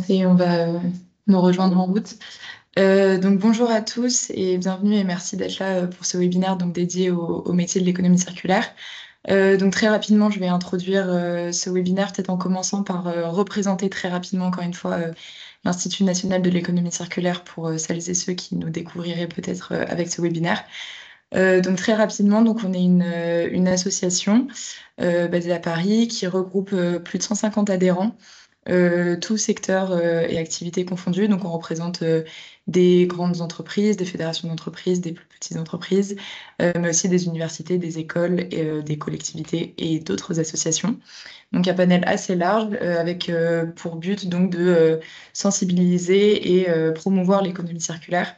commencer, on va nous rejoindre en route. Donc bonjour à tous et bienvenue et merci d'être là pour ce webinaire donc dédié au métier de l'économie circulaire. Donc très rapidement, je vais introduire ce webinaire peut-être en commençant par représenter très rapidement encore une fois l'Institut national de l'économie circulaire pour celles et ceux qui nous découvriraient peut-être avec ce webinaire. Donc très rapidement, donc on est une association basée à Paris qui regroupe plus de 150 adhérents tous secteurs et activités confondus. Donc, on représente des grandes entreprises, des fédérations d'entreprises, des plus petites entreprises, mais aussi des universités, des écoles, des collectivités et d'autres associations. Donc, un panel assez large avec pour but donc de sensibiliser et promouvoir l'économie circulaire.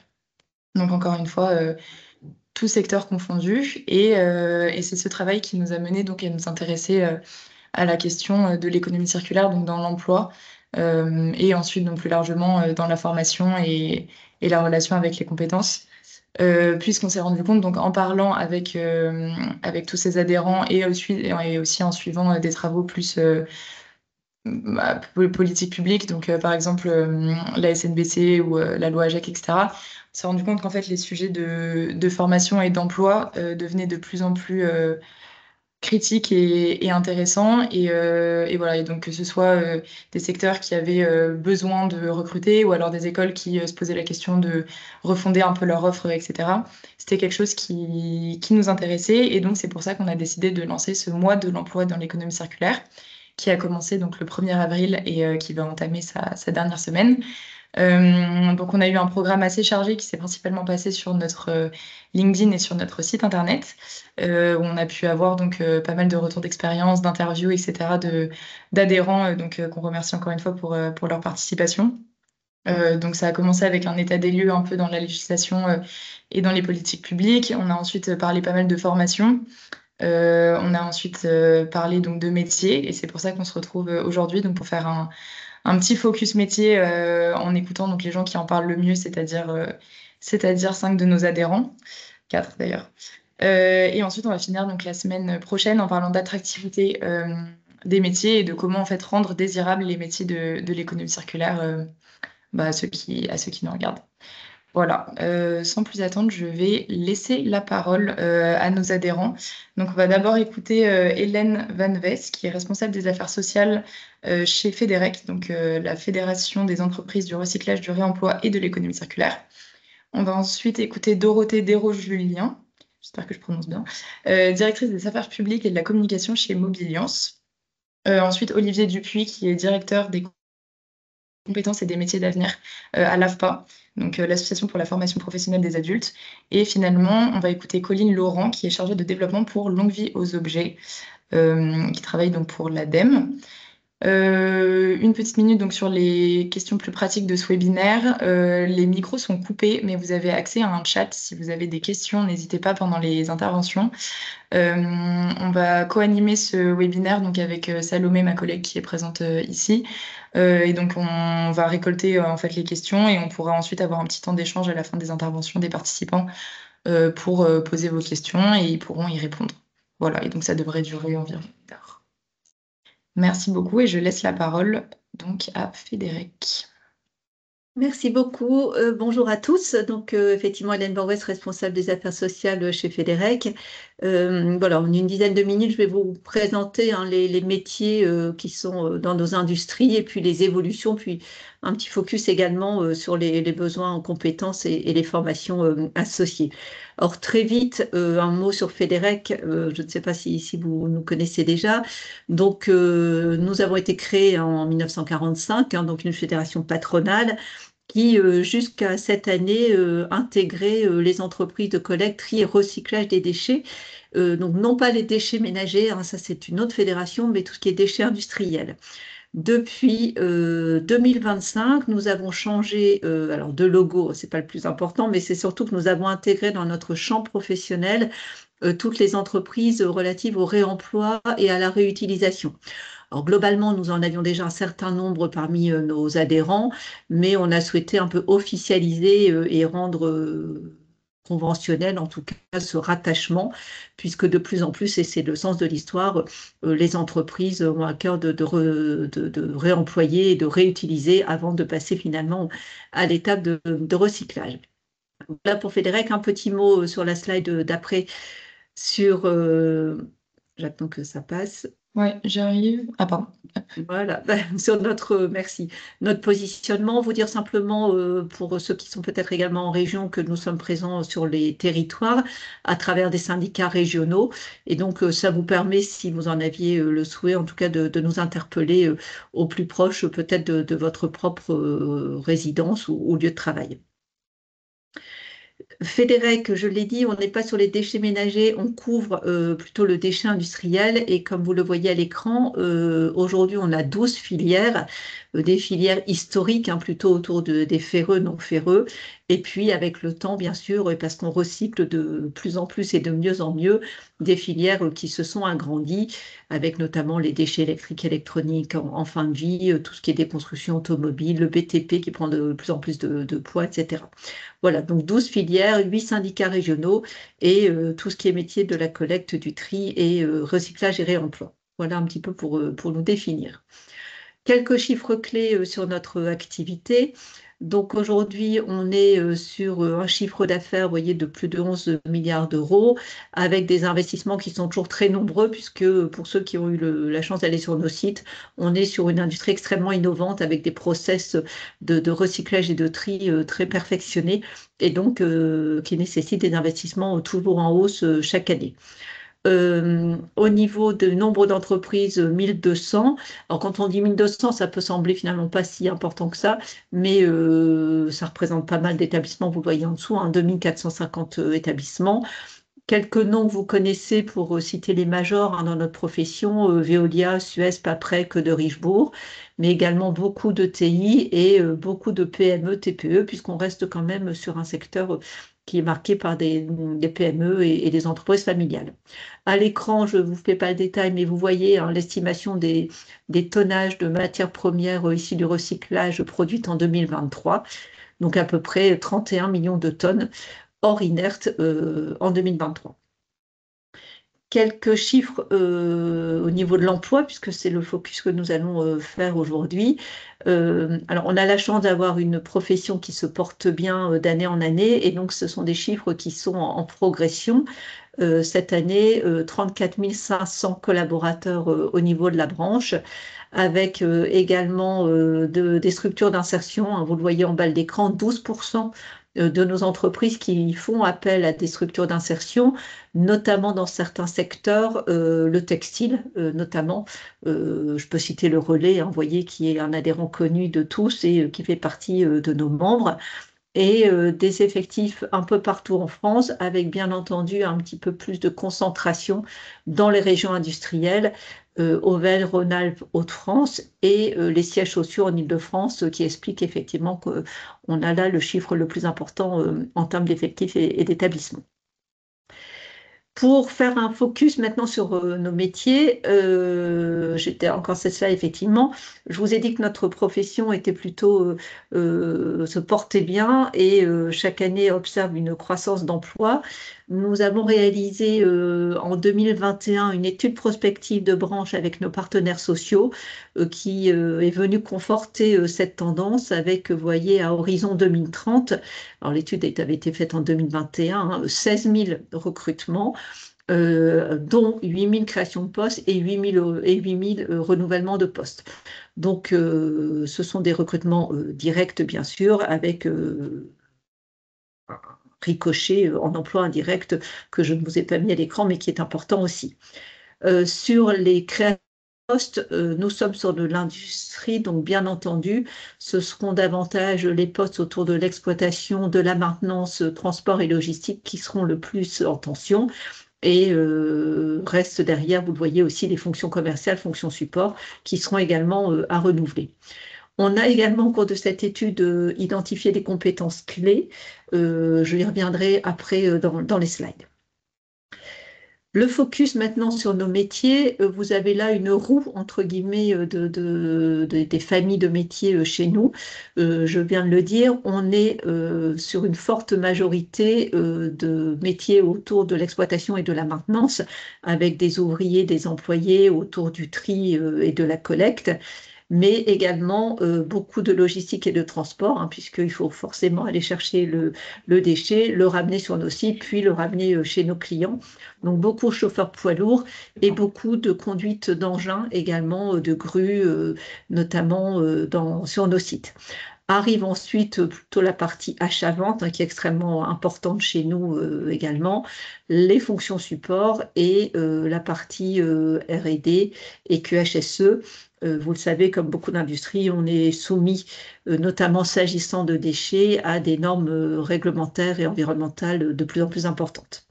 Donc, encore une fois, tout secteur confondu. Et c'est ce travail qui nous a mené donc à nous intéresser à la question de l'économie circulaire, donc dans l'emploi, et ensuite donc plus largement dans la formation et la relation avec les compétences. Puisqu'on s'est rendu compte, donc en parlant avec tous ces adhérents et aussi en suivant des travaux plus politique publique, donc par exemple la SNBC ou la loi AGEC, etc., on s'est rendu compte qu'en fait les sujets de formation et d'emploi devenaient de plus en plus critique et intéressant. Et voilà, et donc que ce soit des secteurs qui avaient besoin de recruter ou alors des écoles qui se posaient la question de refonder un peu leur offre, etc. C'était quelque chose qui nous intéressait. Et donc, c'est pour ça qu'on a décidé de lancer ce mois de l'emploi dans l'économie circulaire qui a commencé donc le 1er avril et qui va entamer sa dernière semaine. Donc, on a eu un programme assez chargé qui s'est principalement passé sur notre LinkedIn et sur notre site internet, où on a pu avoir donc pas mal de retours d'expérience, d'interviews, etc., d'adhérents, qu'on remercie encore une fois pour leur participation. Donc, ça a commencé avec un état des lieux un peu dans la législation et dans les politiques publiques. On a ensuite parlé pas mal de formation. On a ensuite parlé donc de métiers, et c'est pour ça qu'on se retrouve aujourd'hui donc pour faire un petit focus métier en écoutant donc les gens qui en parlent le mieux, c'est-à-dire 5 de nos adhérents, 4 d'ailleurs. Et ensuite, on va finir donc la semaine prochaine en parlant d'attractivité des métiers et de comment en fait rendre désirables les métiers de l'économie circulaire à ceux qui nous regardent. Voilà, sans plus attendre, je vais laisser la parole à nos adhérents. Donc, on va d'abord écouter Hélène Van Wes, qui est responsable des affaires sociales chez FEDEREC, donc la Fédération des entreprises du recyclage, du réemploi et de l'économie circulaire. On va ensuite écouter Dorothée Desrosiers-Julien, j'espère que je prononce bien, directrice des affaires publiques et de la communication chez Mobiliance. Ensuite, Olivier Dupuis, qui est directeur des compétences et des métiers d'avenir à l'AFPA, donc l'Association pour la formation professionnelle des adultes. Et finalement, on va écouter Colline Laurent, qui est chargée de développement pour Longue Vie aux Objets, qui travaille donc pour l'ADEME. Une petite minute donc sur les questions plus pratiques de ce webinaire. Les micros sont coupés, mais vous avez accès à un chat. Si vous avez des questions, n'hésitez pas pendant les interventions. On va co-animer ce webinaire donc avec Salomé, ma collègue qui est présente ici. Et donc on va récolter en fait les questions et on pourra ensuite avoir un petit temps d'échange à la fin des interventions des participants pour poser vos questions et ils pourront y répondre. Voilà, et donc ça devrait durer environ une heure. Merci beaucoup et je laisse la parole donc à Frédéric. Merci beaucoup. Bonjour à tous. Donc, effectivement, Hélène Van Wes, responsable des affaires sociales chez FEDEREC. Voilà, en une dizaine de minutes, je vais vous présenter les métiers qui sont dans nos industries et puis les évolutions, puis un petit focus également sur les besoins en compétences et les formations associées. Alors, très vite, un mot sur FEDEREC. Je ne sais pas si vous nous connaissez déjà. Donc, nous avons été créés en 1945, hein, donc une fédération patronale qui, jusqu'à cette année, intégrait les entreprises de collecte, tri et recyclage des déchets. Donc, non pas les déchets ménagers, hein, ça c'est une autre fédération, mais tout ce qui est déchets industriels. Depuis 2025, nous avons changé alors de logo, c'est pas le plus important, mais c'est surtout que nous avons intégré dans notre champ professionnel toutes les entreprises relatives au réemploi et à la réutilisation. Alors, globalement, nous en avions déjà un certain nombre parmi nos adhérents, mais on a souhaité un peu officialiser et rendre conventionnel, en tout cas ce rattachement, puisque de plus en plus, et c'est le sens de l'histoire, les entreprises ont à cœur de réemployer et de réutiliser avant de passer finalement à l'étape de recyclage. Là, pour Fédérec, un petit mot sur la slide d'après sur... j'attends que ça passe. Ouais, j'arrive. Ah, pardon. Voilà, sur merci, notre positionnement, vous dire simplement pour ceux qui sont peut-être également en région que nous sommes présents sur les territoires à travers des syndicats régionaux. Et donc, ça vous permet, si vous en aviez le souhait, en tout cas, de nous interpeller au plus proche peut-être de votre propre résidence ou lieu de travail. Fédérec, je l'ai dit, on n'est pas sur les déchets ménagers, on couvre plutôt le déchet industriel et comme vous le voyez à l'écran, aujourd'hui on a 12 filières, des filières historiques, hein, plutôt autour des ferreux, non ferreux, et puis avec le temps bien sûr, et parce qu'on recycle de plus en plus et de mieux en mieux, des filières qui se sont agrandies, avec notamment les déchets électriques et électroniques en fin de vie, tout ce qui est des constructions automobiles, le BTP qui prend de plus en plus de poids, etc. Voilà, donc 12 filières, 8 syndicats régionaux et tout ce qui est métier de la collecte, du tri et recyclage et réemploi. Voilà un petit peu pour nous définir. Quelques chiffres clés sur notre activité. Donc aujourd'hui, on est sur un chiffre d'affaires, vous voyez, de plus de 11 milliards d'euros, avec des investissements qui sont toujours très nombreux, puisque pour ceux qui ont eu la chance d'aller sur nos sites, on est sur une industrie extrêmement innovante, avec des process de recyclage et de tri très perfectionnés, et donc qui nécessitent des investissements toujours en hausse chaque année. Au niveau du nombre d'entreprises, 1200. Alors, quand on dit 1200, ça peut sembler finalement pas si important que ça, mais ça représente pas mal d'établissements. Vous le voyez en dessous, hein, 2450 établissements. Quelques noms que vous connaissez pour citer les majors hein, dans notre profession, Veolia, Suez, Paprec de Richebourg, mais également beaucoup de TI et beaucoup de PME, TPE, puisqu'on reste quand même sur un secteur qui est marqué par des PME et des entreprises familiales. À l'écran, je ne vous fais pas le détail, mais vous voyez hein, l'estimation des tonnages de matières premières issues du recyclage produites en 2023, donc à peu près 31 millions de tonnes hors inerte en 2023. Quelques chiffres au niveau de l'emploi, puisque c'est le focus que nous allons faire aujourd'hui. Alors, on a la chance d'avoir une profession qui se porte bien d'année en année, et donc ce sont des chiffres qui sont en progression. Cette année, 34 500 collaborateurs au niveau de la branche, avec également des structures d'insertion. Hein, vous le voyez en bas de l'écran, 12% de nos entreprises qui font appel à des structures d'insertion, notamment dans certains secteurs, le textile notamment. Je peux citer le Relais, hein, vous voyez, qui est un adhérent connu de tous et qui fait partie de nos membres et des effectifs un peu partout en France, avec bien entendu un petit peu plus de concentration dans les régions industrielles, Auvergne, Rhône-Alpes, Hauts-de-France, et les sièges sociaux en Île-de-France, qui expliquent effectivement qu'on a là le chiffre le plus important en termes d'effectifs et d'établissements. Pour faire un focus maintenant sur nos métiers, j'étais encore cette slide effectivement. Je vous ai dit que notre profession était plutôt se portait bien et chaque année observe une croissance d'emploi. Nous avons réalisé en 2021 une étude prospective de branche avec nos partenaires sociaux qui est venue conforter cette tendance avec, vous voyez, à horizon 2030. Alors l'étude avait été faite en 2021, hein, 16 000 recrutements. Dont 8 000 créations de postes et 8 000 renouvellements de postes. Donc, ce sont des recrutements directs, bien sûr, avec un ricochet en emploi indirect que je ne vous ai pas mis à l'écran, mais qui est important aussi. Sur les créations de postes, nous sommes sur de l'industrie, donc bien entendu, ce seront davantage les postes autour de l'exploitation, de la maintenance, transport et logistique qui seront le plus en tension. Et reste derrière, vous le voyez aussi, les fonctions commerciales, fonctions support, qui seront également à renouveler. On a également, au cours de cette étude, identifié des compétences clés. Je y reviendrai après dans les slides. Le focus maintenant sur nos métiers, vous avez là une roue, entre guillemets, des familles de métiers chez nous. Je viens de le dire, on est sur une forte majorité de métiers autour de l'exploitation et de la maintenance, avec des ouvriers, des employés autour du tri et de la collecte, mais également beaucoup de logistique et de transport, hein, puisqu'il faut forcément aller chercher le déchet, le ramener sur nos sites, puis le ramener chez nos clients. Donc beaucoup de chauffeurs poids lourds et beaucoup de conduite d'engins également, de grues, notamment sur nos sites. Arrive ensuite plutôt la partie achat-vente, hein, qui est extrêmement importante chez nous également, les fonctions support et la partie R&D et QHSE. Vous le savez, comme beaucoup d'industries, on est soumis, notamment s'agissant de déchets, à des normes réglementaires et environnementales de plus en plus importantes.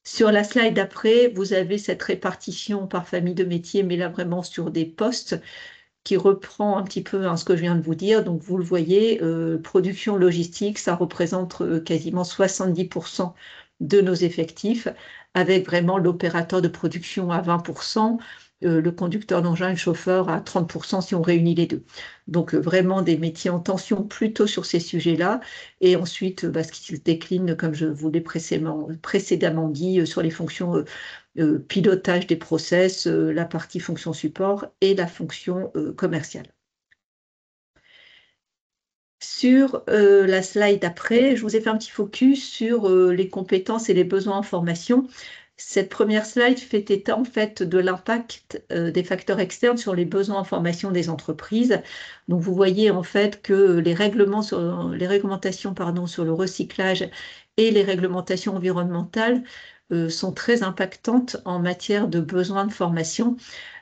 Sur la slide d'après, vous avez cette répartition par famille de métiers, mais là vraiment sur des postes, qui reprend un petit peu, hein, ce que je viens de vous dire. Donc vous le voyez, production logistique, ça représente quasiment 70% de nos effectifs, avec vraiment l'opérateur de production à 20%, le conducteur d'engin et le chauffeur à 30% si on réunit les deux. Donc vraiment des métiers en tension plutôt sur ces sujets-là. Et ensuite, ce qui se décline, comme je vous l'ai précédemment dit, sur les fonctions pilotage des process, la partie fonction support et la fonction commerciale. Sur la slide d'après, je vous ai fait un petit focus sur les compétences et les besoins en formation. Cette première slide fait état en fait de l'impact des facteurs externes sur les besoins en formation des entreprises. Donc vous voyez en fait que les réglementations sur le recyclage et les réglementations environnementales sont très impactantes en matière de besoins de formation.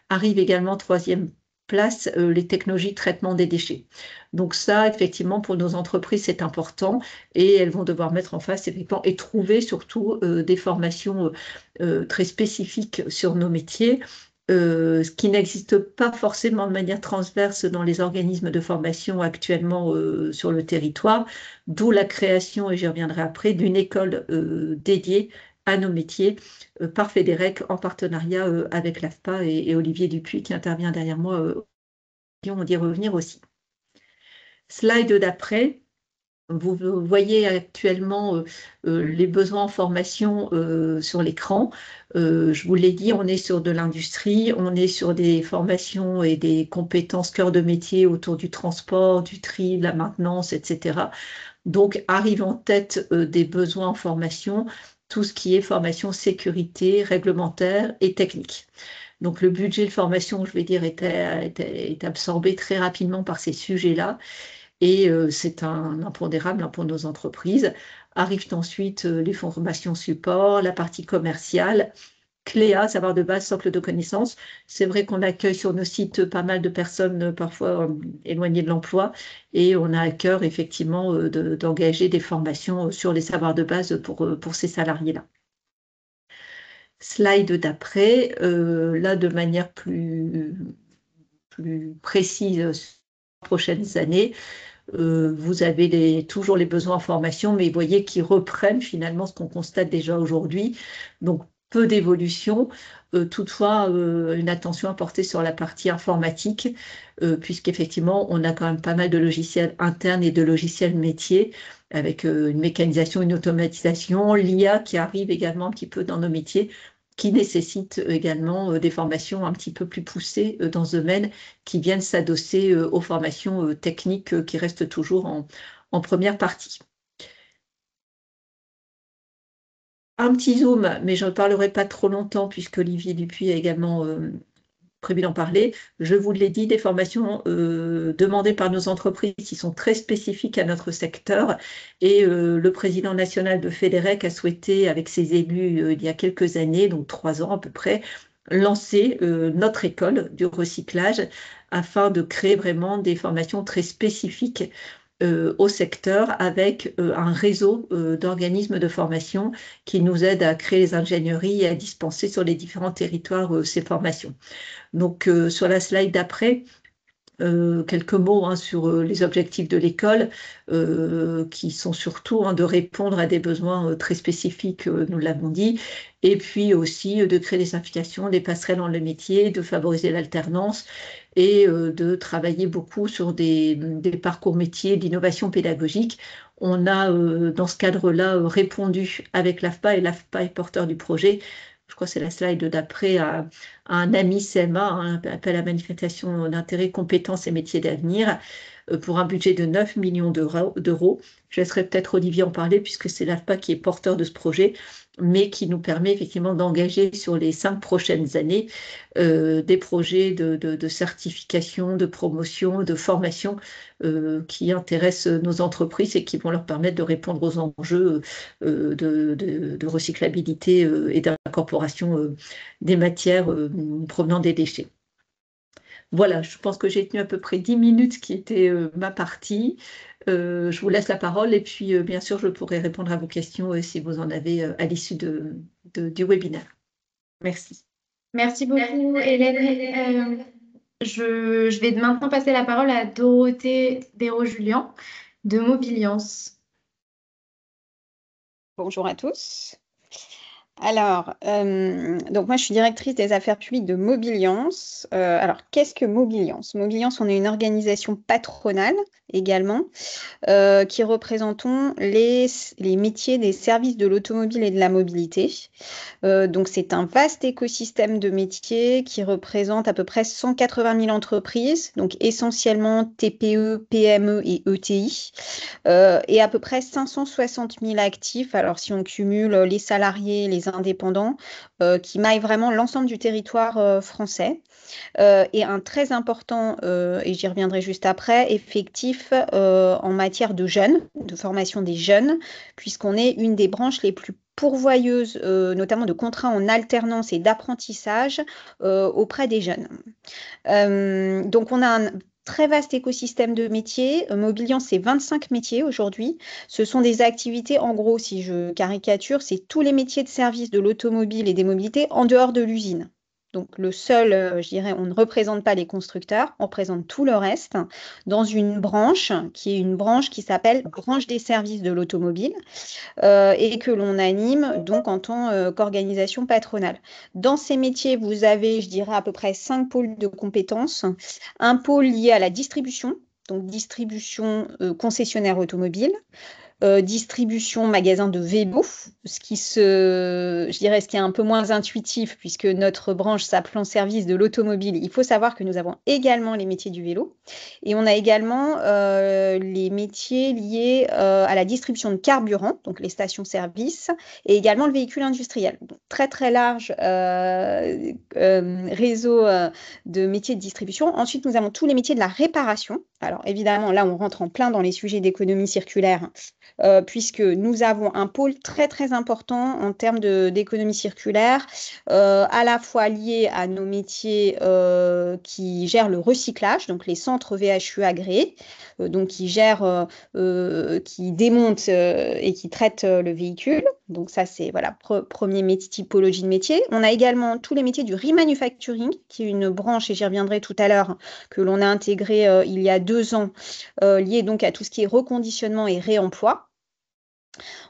Arrive également troisième place les technologies de traitement des déchets. Donc ça, effectivement, pour nos entreprises, c'est important et elles vont devoir mettre en face, effectivement, et trouver surtout des formations très spécifiques sur nos métiers, ce qui n'existe pas forcément de manière transverse dans les organismes de formation actuellement sur le territoire, d'où la création, et j'y reviendrai après, d'une école dédiée à nos métiers par FEDEREC en partenariat avec l'AFPA et Olivier Dupuis qui intervient derrière moi. On d'y revenir aussi. Slide d'après. Vous voyez actuellement les besoins en formation sur l'écran. Je vous l'ai dit, on est sur de l'industrie, on est sur des formations et des compétences cœur de métier autour du transport, du tri, de la maintenance, etc. Donc, arrive en tête des besoins en formation, tout ce qui est formation sécurité, réglementaire et technique. Donc, le budget de formation, je vais dire, est absorbé très rapidement par ces sujets-là. Et c'est un impondérable, hein, pour nos entreprises. Arrivent ensuite les formations support, la partie commerciale, CLEA, savoir de base, socle de connaissances. C'est vrai qu'on accueille sur nos sites pas mal de personnes parfois éloignées de l'emploi et on a à cœur effectivement d'engager des formations sur les savoirs de base pour ces salariés-là. Slide d'après, là de manière plus précise sur les prochaines années. Vous avez toujours les besoins en formation, mais vous voyez qu'ils reprennent finalement ce qu'on constate déjà aujourd'hui. Donc, peu d'évolution, toutefois une attention à porter sur la partie informatique, puisqu'effectivement, on a quand même pas mal de logiciels internes et de logiciels métiers, avec une mécanisation, une automatisation, l'IA qui arrive également un petit peu dans nos métiers, qui nécessite également des formations un petit peu plus poussées dans ce domaine, qui viennent s'adosser aux formations techniques qui restent toujours en première partie. Un petit zoom, mais je ne parlerai pas trop longtemps puisque Olivier Dupuis a également prévu d'en parler. Je vous l'ai dit, des formations demandées par nos entreprises qui sont très spécifiques à notre secteur. Et le président national de FEDEREC a souhaité, avec ses élus il y a quelques années, donc 3 ans à peu près, lancer notre école du recyclage afin de créer vraiment des formations très spécifiques au secteur avec un réseau d'organismes de formation qui nous aident à créer les ingénieries et à dispenser sur les différents territoires ces formations. Donc, sur la slide d'après, quelques mots sur les objectifs de l'école, qui sont surtout de répondre à des besoins très spécifiques, nous l'avons dit, et puis aussi de créer des implications, des passerelles dans le métier, de favoriser l'alternance et de travailler beaucoup sur des parcours métiers d'innovation pédagogique. On a, dans ce cadre-là, répondu avec l'AFPA, et l'AFPA est porteur du projet. Je crois que c'est la slide d'après, à un ami CMA, un appel à manifestation d'intérêt, compétences et métiers d'avenir, pour un budget de 9 millions d'euros. Je laisserai peut-être Olivier en parler, puisque c'est l'AFPA qui est porteur de ce projet, mais qui nous permet effectivement d'engager sur les 5 prochaines années des projets de certification, de promotion, de formation qui intéressent nos entreprises et qui vont leur permettre de répondre aux enjeux de recyclabilité et d'incorporation des matières provenant des déchets. Voilà, je pense que j'ai tenu à peu près 10 minutes, qui était ma partie. Je vous laisse la parole et puis bien sûr je pourrai répondre à vos questions si vous en avez à l'issue du webinaire. Merci. Merci beaucoup, Hélène. Je vais maintenant passer la parole à Dorothée Desraux-Julian de Mobiliance. Bonjour à tous. Alors, donc moi je suis directrice des affaires publiques de Mobiliance. Alors, qu'est-ce que Mobiliance? Mobiliance, on est une organisation patronale également, qui représentons les métiers des services de l'automobile et de la mobilité. Donc, c'est un vaste écosystème de métiers qui représente à peu près 180 000 entreprises, donc essentiellement TPE, PME et ETI, et à peu près 560 000 actifs. Alors, si on cumule les salariés, les indépendants, qui maillent vraiment l'ensemble du territoire français. Et un très important, et j'y reviendrai juste après, effectif en matière de jeunes, de formation des jeunes, puisqu'on est une des branches les plus pourvoyeuses, notamment de contrats en alternance et d'apprentissage auprès des jeunes. Donc, on a un très vaste écosystème de métiers. Mobiliance, c'est 25 métiers aujourd'hui. Ce sont des activités, en gros, si je caricature, c'est tous les métiers de service de l'automobile et des mobilités en dehors de l'usine. Donc, le seul, je dirais, on ne représente pas les constructeurs, on représente tout le reste dans une branche qui s'appelle branche des services de l'automobile et que l'on anime donc en tant qu'organisation patronale. Dans ces métiers, vous avez, je dirais, à peu près 5 pôles de compétences. Un pôle lié à la distribution, donc distribution concessionnaire automobile. Distribution magasin de vélos, je dirais ce qui est un peu moins intuitif puisque notre branche s'appelant service de l'automobile, il faut savoir que nous avons également les métiers du vélo et on a également les métiers liés à la distribution de carburant, donc les stations-service et également le véhicule industriel. Donc, très très large réseau de métiers de distribution. Ensuite, nous avons tous les métiers de la réparation. Alors évidemment, là, on rentre en plein dans les sujets d'économie circulaire. Puisque nous avons un pôle très très important en termes d'économie circulaire, à la fois lié à nos métiers qui gèrent le recyclage, donc les centres VHU agréés, donc qui gèrent, qui démontent et qui traitent le véhicule. Donc ça, c'est voilà, premier typologie de métier. On a également tous les métiers du remanufacturing, qui est une branche, et j'y reviendrai tout à l'heure, que l'on a intégrée il y a 2 ans, liée donc à tout ce qui est reconditionnement et réemploi.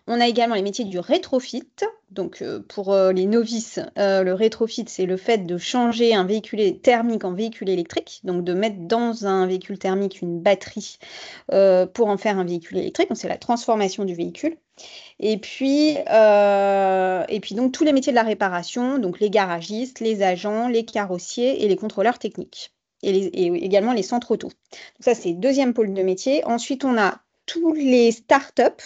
On a également les métiers du rétrofit. Donc, pour les novices, le rétrofit, c'est le fait de changer un véhicule thermique en véhicule électrique, donc de mettre dans un véhicule thermique une batterie pour en faire un véhicule électrique. Donc, c'est la transformation du véhicule. Et puis donc, tous les métiers de la réparation, donc les garagistes, les agents, les carrossiers et les contrôleurs techniques. Et également les centres auto. Donc, ça, c'est le deuxième pôle de métier. Ensuite, on a tous les startups,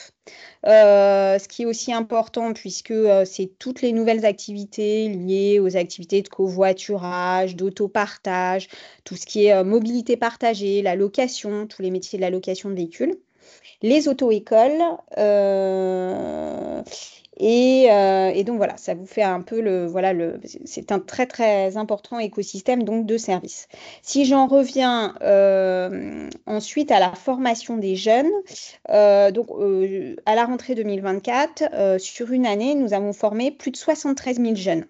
ce qui est aussi important puisque c'est toutes les nouvelles activités liées aux activités de covoiturage, d'autopartage, tout ce qui est mobilité partagée, la location, tous les métiers de la location de véhicules, les auto-écoles. Et donc voilà, ça vous fait un peu c'est un très très important écosystème donc de services. Si j'en reviens ensuite à la formation des jeunes, donc à la rentrée 2024, sur une année, nous avons formé plus de 73 000 jeunes.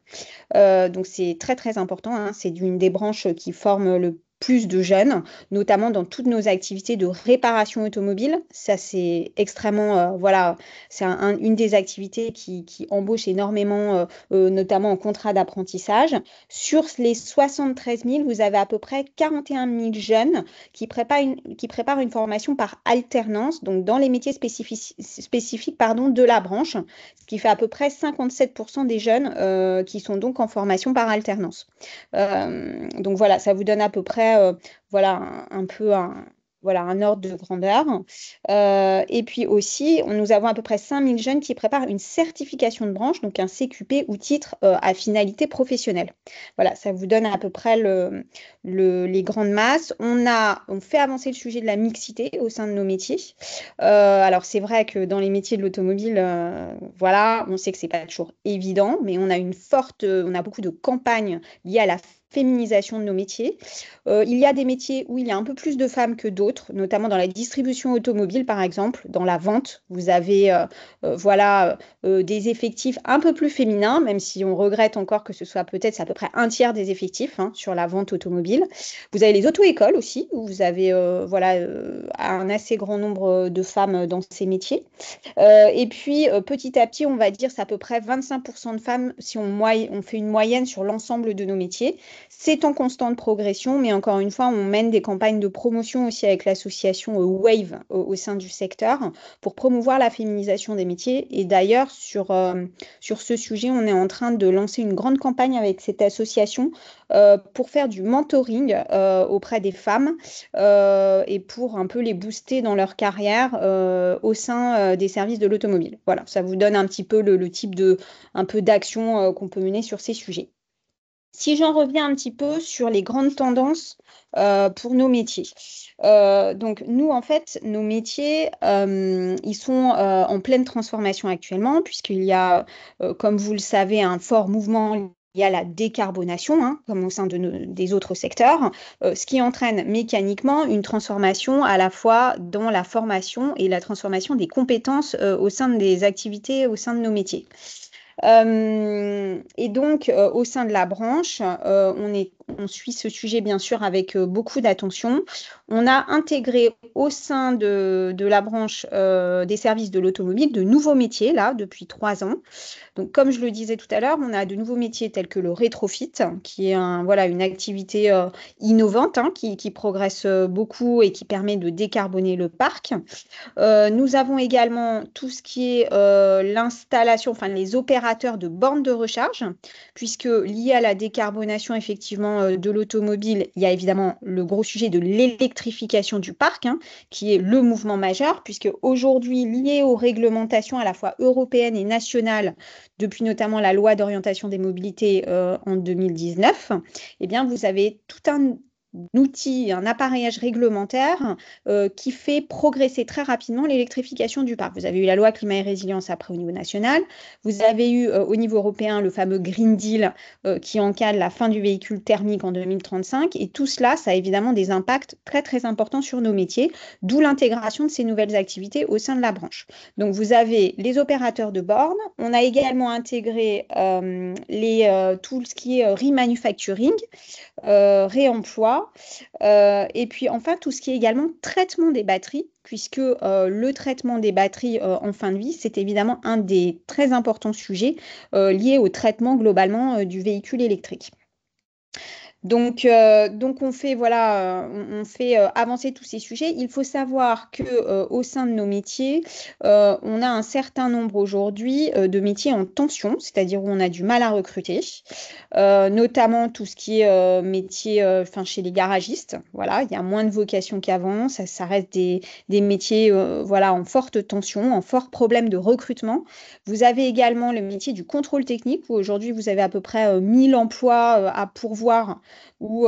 Donc c'est très très important, hein, c'est une des branches qui forme le plus de jeunes, notamment dans toutes nos activités de réparation automobile. Ça, c'est extrêmement, voilà, c'est une des activités qui embauche énormément, notamment en contrat d'apprentissage. Sur les 73 000, vous avez à peu près 41 000 jeunes qui préparent une formation par alternance, donc dans les métiers spécifiques pardon, de la branche, ce qui fait à peu près 57% des jeunes qui sont donc en formation par alternance. Donc voilà, ça vous donne à peu près voilà, un peu voilà, un ordre de grandeur. Et puis aussi, nous avons à peu près 5000 jeunes qui préparent une certification de branche, donc un CQP ou titre à finalité professionnelle. Voilà, ça vous donne à peu près les grandes masses. On fait avancer le sujet de la mixité au sein de nos métiers. Alors, c'est vrai que dans les métiers de l'automobile, voilà, on sait que c'est pas toujours évident, mais on a beaucoup de campagnes liées à la féminisation de nos métiers. Il y a des métiers où il y a un peu plus de femmes que d'autres, notamment dans la distribution automobile, par exemple, dans la vente. Vous avez voilà, des effectifs un peu plus féminins, même si on regrette encore que ce soit c'est à peu près un tiers des effectifs sur la vente automobile. Vous avez les auto-écoles aussi, où vous avez voilà, un assez grand nombre de femmes dans ces métiers. Et puis, petit à petit, on va dire c'est à peu près 25% de femmes si on fait une moyenne sur l'ensemble de nos métiers. C'est en constante progression, mais encore une fois, on mène des campagnes de promotion aussi avec l'association WAVE au sein du secteur pour promouvoir la féminisation des métiers. Et d'ailleurs, sur ce sujet, on est en train de lancer une grande campagne avec cette association pour faire du mentoring auprès des femmes et pour un peu les booster dans leur carrière au sein des services de l'automobile. Voilà, ça vous donne un petit peu le type d'action qu'on peut mener sur ces sujets. Si j'en reviens un petit peu sur les grandes tendances pour nos métiers. Donc, nous, en fait, nos métiers, ils sont en pleine transformation actuellement, puisqu'il y a, comme vous le savez, un fort mouvement. Il y a la décarbonation, comme au sein des autres secteurs, ce qui entraîne mécaniquement une transformation à la fois dans la formation et la transformation des compétences au sein des activités, au sein de nos métiers. Et donc, au sein de la branche, on suit ce sujet bien sûr avec beaucoup d'attention. On a intégré au sein de la branche des services de l'automobile de nouveaux métiers, là, depuis 3 ans. Donc, comme je le disais tout à l'heure, on a de nouveaux métiers tels que le rétrofit, qui est voilà, une activité innovante qui progresse beaucoup et qui permet de décarboner le parc. Nous avons également tout ce qui est l'installation, enfin les opérateurs de bornes de recharge, puisque lié à la décarbonation effectivement de l'automobile, il y a évidemment le gros sujet de l'électrification du parc, qui est le mouvement majeur, puisque aujourd'hui, lié aux réglementations à la fois européennes et nationales, depuis notamment la loi d'orientation des mobilités en 2019, eh bien, vous avez tout un outil, un appareillage réglementaire qui fait progresser très rapidement l'électrification du parc. Vous avez eu la loi climat et résilience après au niveau national. Vous avez eu au niveau européen le fameux Green Deal qui encadre la fin du véhicule thermique en 2035. Et tout cela, ça a évidemment des impacts très, très importants sur nos métiers, d'où l'intégration de ces nouvelles activités au sein de la branche. Donc, vous avez les opérateurs de bornes. On a également intégré tout ce qui est remanufacturing, réemploi, et puis enfin tout ce qui est également traitement des batteries, puisque le traitement des batteries en fin de vie, c'est évidemment un des très importants sujets liés au traitement globalement du véhicule électrique. Donc on fait, voilà, on fait avancer tous ces sujets. Il faut savoir qu'au sein de nos métiers, on a un certain nombre aujourd'hui de métiers en tension, c'est-à-dire où on a du mal à recruter, notamment tout ce qui est métier chez les garagistes. Voilà, il y a moins de vocations qu'avant, ça reste des métiers voilà, en forte tension, en fort problème de recrutement. Vous avez également le métier du contrôle technique, où aujourd'hui vous avez à peu près 1000 emplois à pourvoir, où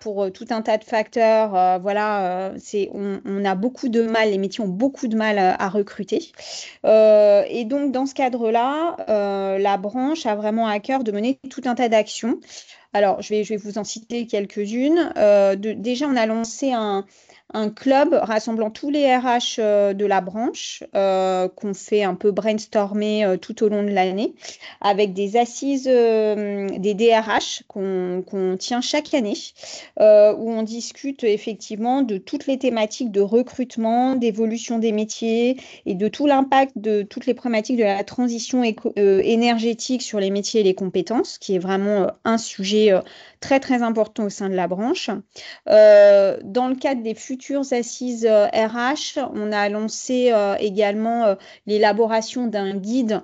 pour tout un tas de facteurs, voilà, on a beaucoup de mal, les métiers ont beaucoup de mal à recruter. Et donc, dans ce cadre-là, la branche a vraiment à cœur de mener tout un tas d'actions. Alors, je vais vous en citer quelques-unes. Déjà, on a lancé un club rassemblant tous les RH de la branche qu'on fait un peu brainstormer tout au long de l'année avec des assises des DRH qu'on tient chaque année où on discute effectivement de toutes les thématiques de recrutement, d'évolution des métiers et de tout l'impact de toutes les problématiques de la transition énergétique sur les métiers et les compétences, qui est vraiment un sujet très très important au sein de la branche. Dans le cadre des futures assises RH, on a lancé également l'élaboration d'un guide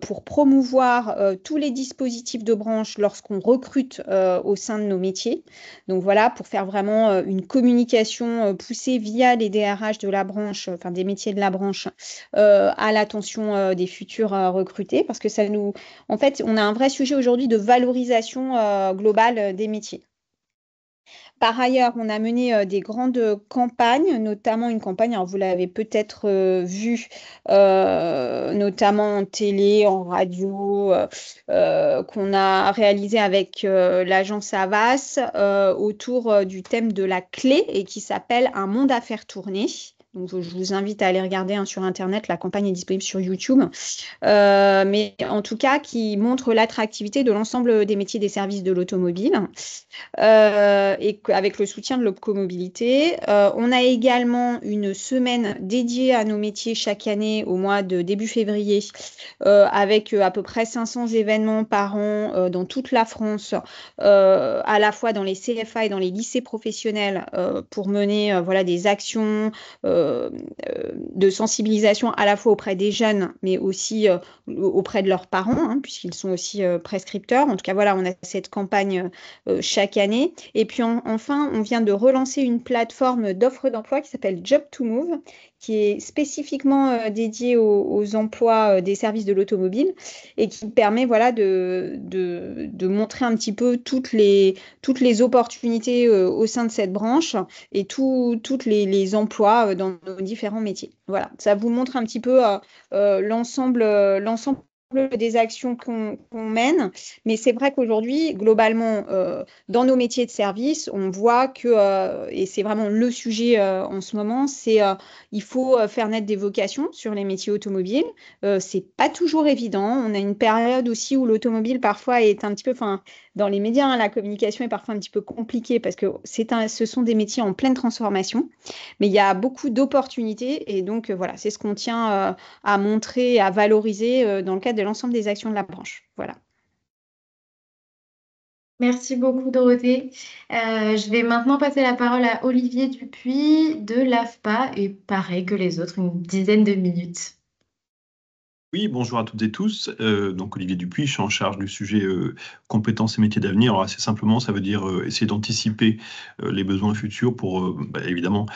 pour promouvoir tous les dispositifs de branche lorsqu'on recrute au sein de nos métiers. Donc voilà, pour faire vraiment une communication poussée via les DRH de la branche, enfin des métiers de la branche, à l'attention des futurs recrutés, parce que en fait, on a un vrai sujet aujourd'hui de valorisation globale des métiers. Par ailleurs, on a mené des grandes campagnes, notamment une campagne, alors vous l'avez peut-être vu, notamment en télé, en radio, qu'on a réalisé avec l'agence Havas autour du thème de la clé et qui s'appelle Un monde à faire tourner. Donc, je vous invite à aller regarder sur Internet. La campagne est disponible sur YouTube. Mais en tout cas, qui montre l'attractivité de l'ensemble des métiers des services de l'automobile et avec le soutien de l'Opcomobilité. On a également une semaine dédiée à nos métiers chaque année au mois de début février avec à peu près 500 événements par an dans toute la France, à la fois dans les CFA et dans les lycées professionnels pour mener voilà, des actions de sensibilisation à la fois auprès des jeunes, mais aussi auprès de leurs parents, hein, puisqu'ils sont aussi prescripteurs. En tout cas, voilà, on a cette campagne chaque année. Et puis enfin, on vient de relancer une plateforme d'offres d'emploi qui s'appelle Job to Move, qui est spécifiquement dédiée aux emplois des services de l'automobile et qui permet voilà, de montrer un petit peu toutes les opportunités au sein de cette branche et tous les emplois dans nos différents métiers. Voilà, ça vous montre un petit peu l'ensemble des actions qu'on mène. Mais c'est vrai qu'aujourd'hui, globalement, dans nos métiers de service, on voit que, et c'est vraiment le sujet en ce moment, c'est il faut faire naître des vocations sur les métiers automobiles. C'est pas toujours évident. On a une période aussi où l'automobile parfois est un petit peu, enfin, dans les médias, hein, la communication est parfois un petit peu compliquée parce que ce sont des métiers en pleine transformation. Mais il y a beaucoup d'opportunités et donc voilà, c'est ce qu'on tient à montrer, à valoriser dans le cadre de l'ensemble des actions de la branche. Voilà. Merci beaucoup, Dorothée. Je vais maintenant passer la parole à Olivier Dupuis de l'AFPA et pareil que les autres, une dizaine de minutes. Oui, bonjour à toutes et tous. Donc Olivier Dupuis, je suis en charge du sujet compétences et métiers d'avenir. Alors assez simplement, ça veut dire essayer d'anticiper les besoins futurs pour évidemment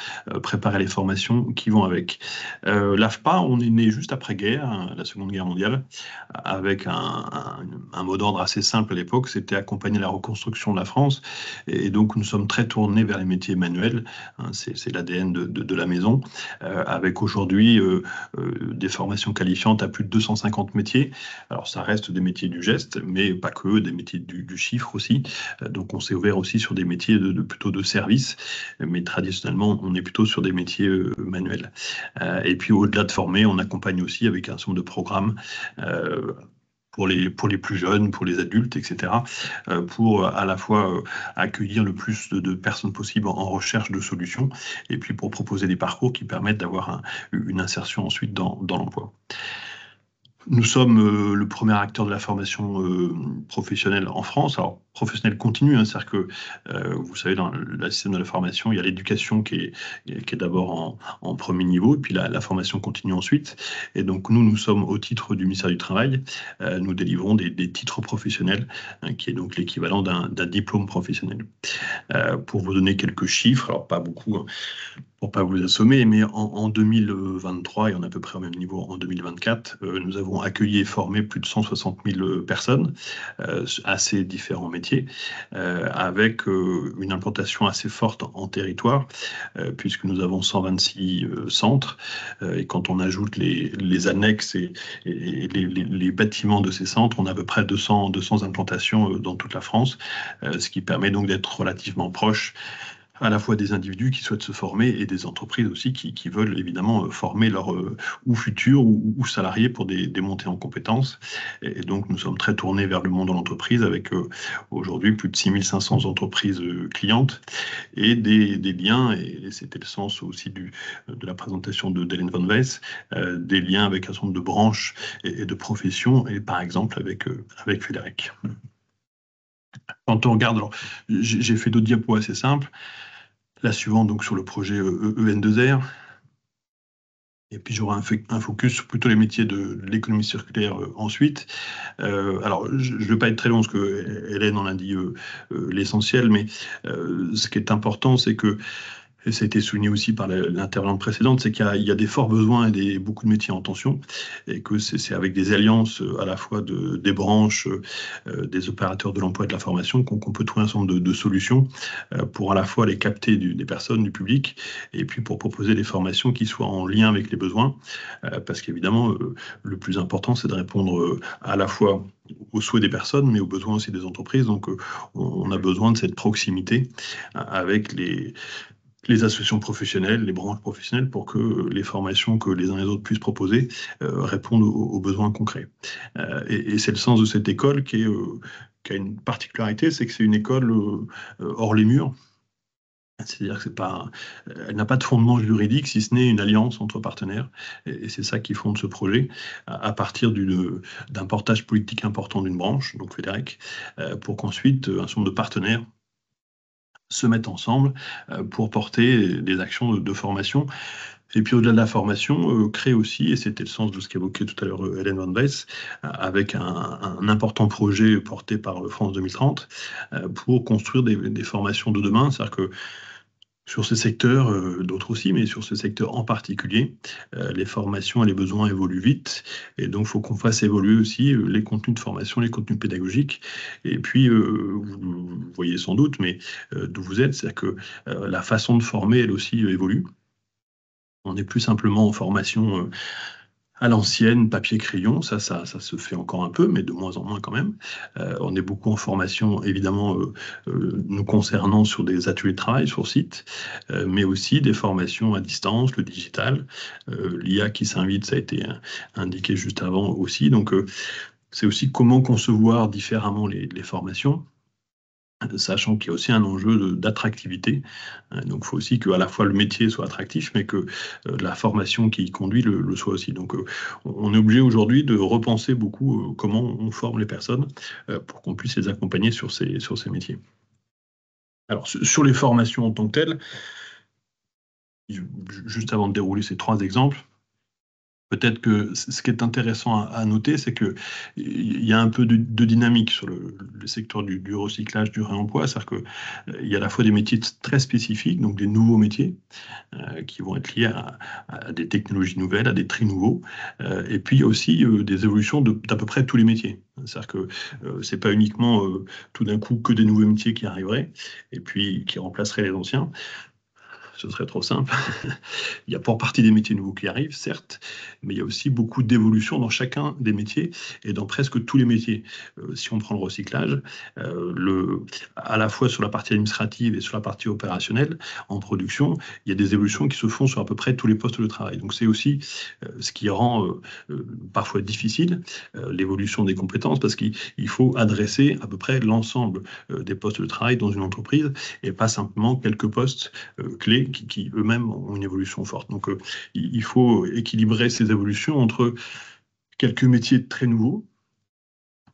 préparer les formations qui vont avec. L'AFPA, on est né juste après-guerre, hein, la Seconde Guerre mondiale, avec un mot d'ordre assez simple à l'époque, c'était accompagner la reconstruction de la France. Et donc nous sommes très tournés vers les métiers manuels, hein, c'est l'ADN de la maison, avec aujourd'hui des formations qualifiantes à plus de 250 métiers. Alors ça reste des métiers du geste, mais pas que, des métiers du chiffre aussi. Donc on s'est ouvert aussi sur des métiers plutôt de service, mais traditionnellement on est plutôt sur des métiers manuels. Et puis au-delà de former, on accompagne aussi avec un certain nombre de programmes pour les plus jeunes, pour les adultes, etc., pour à la fois accueillir le plus de personnes possible en recherche de solutions, et puis pour proposer des parcours qui permettent d'avoir une insertion ensuite dans l'emploi. Nous sommes le premier acteur de la formation professionnelle en France. Alors, professionnelle continue, hein, c'est-à-dire que, vous savez, dans le système de la formation, il y a l'éducation qui est d'abord en premier niveau, et puis la formation continue ensuite. Et donc, nous sommes au titre du ministère du Travail, nous délivrons des titres professionnels, hein, qui est donc l'équivalent d'un diplôme professionnel. Pour vous donner quelques chiffres, alors pas beaucoup, hein, pour ne pas vous assommer, mais en 2023, et on est à peu près au même niveau en 2024, nous avons accueilli et formé plus de 160 000 personnes à ces différents métiers, avec une implantation assez forte en territoire, puisque nous avons 126 centres, et quand on ajoute les annexes et les bâtiments de ces centres, on a à peu près 200 implantations dans toute la France, ce qui permet donc d'être relativement proche à la fois des individus qui souhaitent se former et des entreprises aussi qui veulent évidemment former leurs ou futurs ou salariés pour des montées en compétences. Et donc, nous sommes très tournés vers le monde de l'entreprise avec aujourd'hui plus de 6500 entreprises clientes et des liens, et c'était le sens aussi de la présentation d'Hélène Van Wees, des liens avec un certain nombre de branches et de professions, et par exemple avec Fédérec. Quand on regarde, alors j'ai fait d'autres diapos assez simples. La suivante, donc sur le projet EN2R. Et puis j'aurai un focus sur plutôt les métiers de l'économie circulaire ensuite. Alors, je ne vais pas être très long parce que Hélène en a dit l'essentiel, mais ce qui est important, c'est que, et ça a été souligné aussi par l'intervenante précédente, c'est qu'il y a des forts besoins et beaucoup de métiers en tension, et que c'est avec des alliances à la fois des branches, des opérateurs de l'emploi et de la formation qu'on peut trouver un certain nombre de solutions pour à la fois les capter des personnes, du public, et puis pour proposer des formations qui soient en lien avec les besoins, parce qu'évidemment, le plus important, c'est de répondre à la fois aux souhaits des personnes, mais aux besoins aussi des entreprises. Donc, on a besoin de cette proximité avec les associations professionnelles, les branches professionnelles, pour que les formations que les uns et les autres puissent proposer répondent aux besoins concrets. Et c'est le sens de cette école qui a une particularité, c'est que c'est une école hors les murs. C'est-à-dire que elle n'a pas de fondement juridique, si ce n'est une alliance entre partenaires. Et c'est ça qui fonde ce projet, à partir d'un portage politique important d'une branche, donc Fédérec, pour qu'ensuite un certain nombre de partenaires se mettent ensemble pour porter des actions de formation. Et puis au-delà de la formation, créer aussi, et c'était le sens de ce qu'évoquait tout à l'heure Hélène Van Wees, avec un important projet porté par France 2030, pour construire des formations de demain. C'est-à-dire que sur ce secteur, d'autres aussi, mais sur ce secteur en particulier, les formations et les besoins évoluent vite. Et donc, il faut qu'on fasse évoluer aussi les contenus de formation, les contenus pédagogiques. Et puis, vous voyez sans doute, mais d'où vous êtes, c'est-à-dire que la façon de former, elle aussi, évolue. On n'est plus simplement en formation à l'ancienne, papier-crayon, ça se fait encore un peu, mais de moins en moins quand même. On est beaucoup en formation, évidemment, nous concernant sur des ateliers de travail sur site, mais aussi des formations à distance, le digital, l'IA qui s'invite, ça a été indiqué juste avant aussi. Donc, c'est aussi comment concevoir différemment les formations, sachant qu'il y a aussi un enjeu d'attractivité. Donc, il faut aussi que à la fois le métier soit attractif, mais que la formation qui y conduit le soit aussi. Donc, on est obligé aujourd'hui de repenser beaucoup comment on forme les personnes pour qu'on puisse les accompagner sur ces métiers. Alors, sur les formations en tant que telles, juste avant de dérouler ces 3 exemples, peut-être que ce qui est intéressant à noter, c'est qu'il y a un peu de dynamique sur le secteur du recyclage, du réemploi. C'est-à-dire qu'il y a à la fois des métiers très spécifiques, donc des nouveaux métiers, qui vont être liés à des technologies nouvelles, à des tri nouveaux. Et puis, il y a aussi des évolutions d'à peu près tous les métiers. C'est-à-dire que ce n'est pas uniquement tout d'un coup que des nouveaux métiers qui arriveraient et puis qui remplaceraient les anciens. Ce serait trop simple. Il y a pour partie des métiers nouveaux qui arrivent, certes, mais il y a aussi beaucoup d'évolutions dans chacun des métiers et dans presque tous les métiers. Si on prend le recyclage, à la fois sur la partie administrative et sur la partie opérationnelle, en production, il y a des évolutions qui se font sur à peu près tous les postes de travail. Donc c'est aussi ce qui rend parfois difficile l'évolution des compétences, parce qu'il faut adresser à peu près l'ensemble des postes de travail dans une entreprise et pas simplement quelques postes clés qui eux-mêmes ont une évolution forte. Donc, il faut équilibrer ces évolutions entre quelques métiers très nouveaux,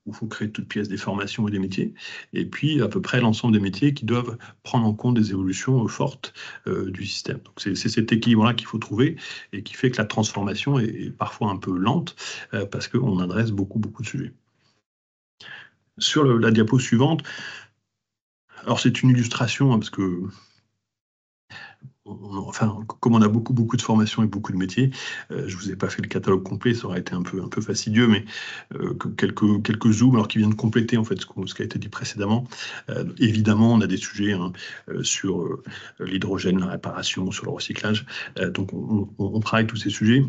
où il faut créer toutes pièces des formations et des métiers, et puis à peu près l'ensemble des métiers qui doivent prendre en compte des évolutions fortes du système. Donc, c'est cet équilibre-là qu'il faut trouver, et qui fait que la transformation est parfois un peu lente, parce qu'on adresse beaucoup de sujets. Sur la diapo suivante, alors c'est une illustration, hein, parce que comme on a beaucoup de formations et beaucoup de métiers, je ne vous ai pas fait le catalogue complet, ça aurait été un peu fastidieux, mais quelques zooms alors qui viennent compléter en fait ce qui a été dit précédemment. Évidemment, on a des sujets sur l'hydrogène, la réparation, sur le recyclage. Donc, on travaille tous ces sujets.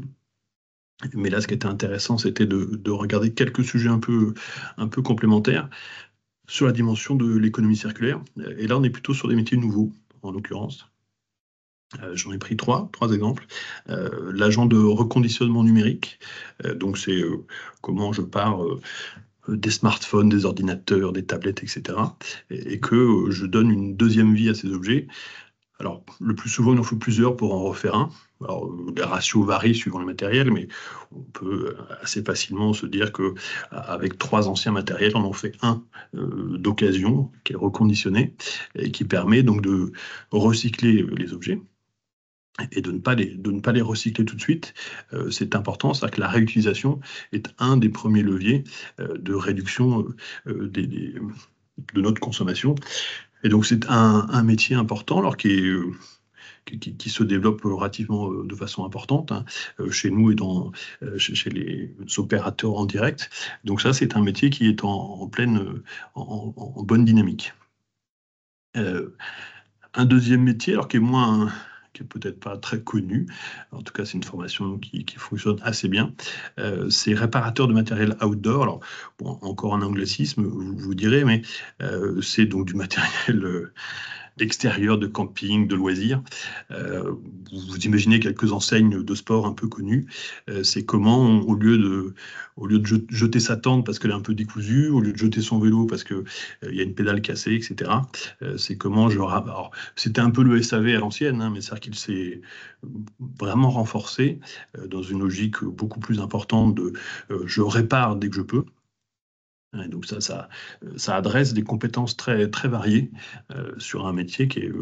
Mais là, ce qui était intéressant, c'était de regarder quelques sujets un peu complémentaires sur la dimension de l'économie circulaire. Et là, on est plutôt sur des métiers nouveaux. en l'occurrence. J'en ai pris trois exemples. L'agent de reconditionnement numérique, donc c'est comment je pars des smartphones, des ordinateurs, des tablettes, etc. Et que je donne une deuxième vie à ces objets. Alors, le plus souvent, il en faut plusieurs pour en refaire un. Alors, les ratios varient suivant le matériel, mais on peut assez facilement se dire qu'avec 3 anciens matériels, on en fait un d'occasion qui est reconditionné et qui permet donc de recycler les objets et de ne pas les recycler tout de suite. C'est important, c'est-à-dire que la réutilisation est un des premiers leviers de réduction de notre consommation. Et donc c'est un métier important, alors qui se développe relativement de façon importante chez nous et chez les opérateurs en direct. Donc ça, c'est un métier qui est en bonne dynamique. Un deuxième métier, alors qui est peut-être pas très connu, en tout cas c'est une formation qui fonctionne assez bien, c'est réparateur de matériel outdoor. Alors, bon, encore un anglicisme, vous direz, mais c'est donc du matériel extérieur, de camping, de loisirs. Vous imaginez quelques enseignes de sport un peu connues. C'est comment, au lieu de jeter sa tente parce qu'elle est un peu décousue, au lieu de jeter son vélo parce qu'il y a une pédale cassée, etc., c'est comment alors, c'était un peu le SAV à l'ancienne, mais c'est-à-dire qu'il s'est vraiment renforcé dans une logique beaucoup plus importante de je répare dès que je peux. Et donc ça adresse des compétences très, très variées sur un métier qui est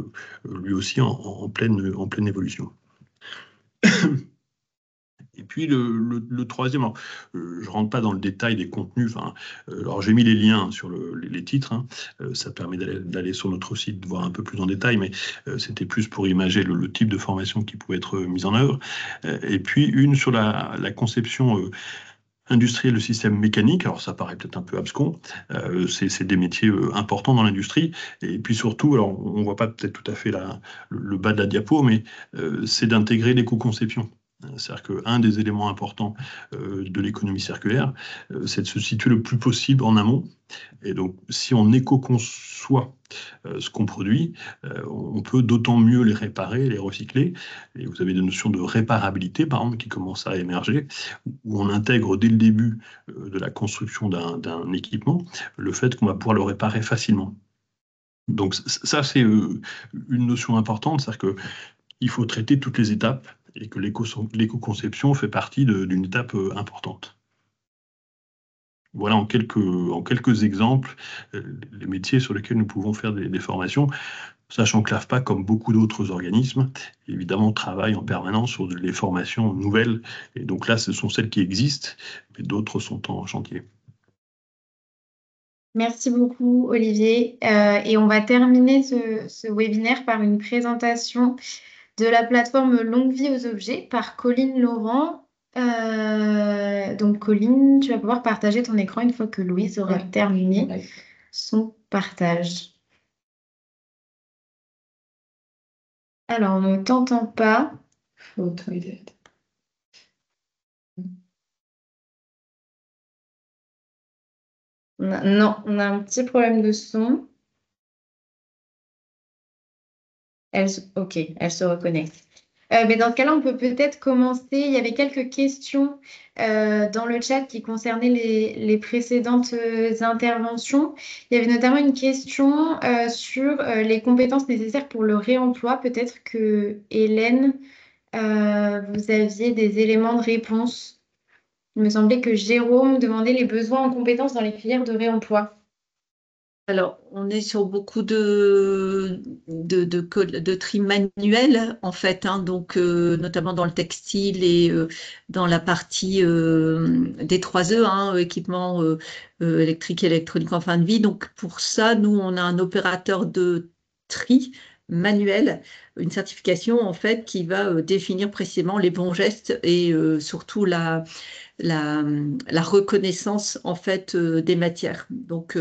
lui aussi en pleine évolution. Et puis le troisième, alors, je ne rentre pas dans le détail des contenus, alors j'ai mis les liens sur les titres, ça permet d'aller sur notre site, de voir un peu plus en détail, mais c'était plus pour imager le type de formation qui pouvait être mise en œuvre. Et puis une sur la conception industriel de système mécanique, alors ça paraît peut-être un peu abscon, c'est des métiers importants dans l'industrie, et puis surtout, alors on ne voit pas peut-être tout à fait le bas de la diapo, mais c'est d'intégrer l'éco-conception. C'est-à-dire qu'un des éléments importants de l'économie circulaire, c'est de se situer le plus possible en amont. Et donc, si on éco-conçoit ce qu'on produit, on peut d'autant mieux les réparer, les recycler. Et vous avez des notions de réparabilité, par exemple, qui commencent à émerger, où on intègre dès le début de la construction d'un équipement le fait qu'on va pouvoir le réparer facilement. Donc ça, c'est une notion importante, c'est-à-dire qu'il faut traiter toutes les étapes et que l'éco-conception fait partie d'une étape importante. Voilà en quelques exemples les métiers sur lesquels nous pouvons faire des formations, sachant que l'AFPA, comme beaucoup d'autres organismes, évidemment travaille en permanence sur les formations nouvelles. Et donc là, ce sont celles qui existent, mais d'autres sont en chantier. Merci beaucoup, Olivier. Et on va terminer ce webinaire par une présentation de la plateforme Longue Vie aux Objets par Colline Laurent. Donc, Colline, tu vas pouvoir partager ton écran une fois que Louise aura terminé son partage. Alors, on ne t'entend pas. Non, on a un petit problème de son. Ok, elle se reconnecte. Mais dans ce cas-là, on peut peut-être commencer. Il y avait quelques questions dans le chat qui concernaient les précédentes interventions. Il y avait notamment une question sur les compétences nécessaires pour le réemploi. Peut-être que Hélène, vous aviez des éléments de réponse. Il me semblait que Jérôme demandait les besoins en compétences dans les filières de réemploi. Alors, on est sur beaucoup de tri manuel, en fait, donc notamment dans le textile et dans la partie des 3E, équipement électrique et électronique en fin de vie. Donc, pour ça, nous, on a un opérateur de tri manuel, une certification, en fait, qui va définir précisément les bons gestes et surtout la reconnaissance en fait des matières. Donc